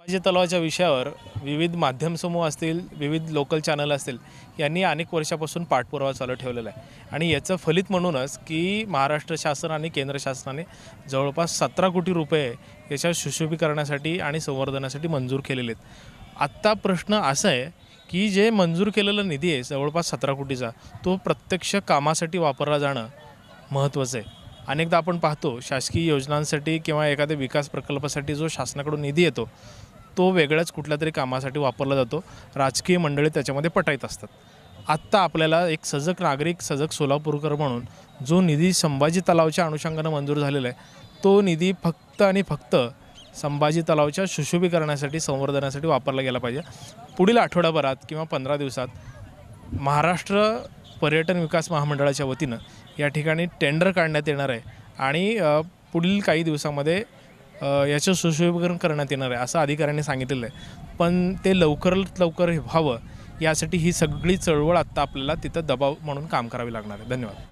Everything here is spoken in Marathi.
संभाजी तलावाच्या विषयावर विविध माध्यम समूह असतील, विविध लोकल चॅनल असतील, यांनी अनेक वर्षापासून पाठपुरावा चालू ठेवलेला आहे आणि याचं फलित म्हणूनच की महाराष्ट्र शासन आणि केंद्र शासनाने जवळपास 17 कोटी रुपये याच्या सुशोभीकरणासाठी आणि संवर्धनासाठी मंजूर केलेले आहेत। आत्ता प्रश्न असा आहे की जे मंजूर केलेला निधी आहे जवळपास 17 कोटीचा, तो प्रत्यक्ष कामासाठी वापरला जाणं महत्त्वाचं आहे। अनेकदा आपण पाहतो शासकीय योजनांसाठी किंवा एखाद्या विकास प्रकल्पासाठी जो शासनाकडून निधी येतो तो वेगळ्याच कुठल्यातरी कामासाठी वापरला जातो, राजकीय मंडळी त्याच्यामध्ये पटाईत असतात। आत्ता आपल्याला एक सजग नागरिक, सजग सोलापूरकर म्हणून जो निधी संभाजी तलावाच्या अनुषंगानं मंजूर झालेला आहे तो निधी फक्त आणि फक्त संभाजी तलावाच्या सुशोभीकरणासाठी, संवर्धनासाठी वापरला गेला पाहिजे। पुढील आठवड्याभरात किंवा 15 दिवसात महाराष्ट्र पर्यटन विकास महामंडळाच्या वतीनं या ठिकाणी टेंडर काढण्यात येणार आहे आणि पुढील काही दिवसामध्ये याचं सुशोभीकरण करण्यात येणार आहे असं अधिकाऱ्यांनी सांगितलेलं आहे। पण ते लवकरात लवकर व्हावं यासाठी ही सगळी चळवळ आत्ता आपल्याला तिथं दबाव म्हणून काम करावे लागणार आहे। धन्यवाद।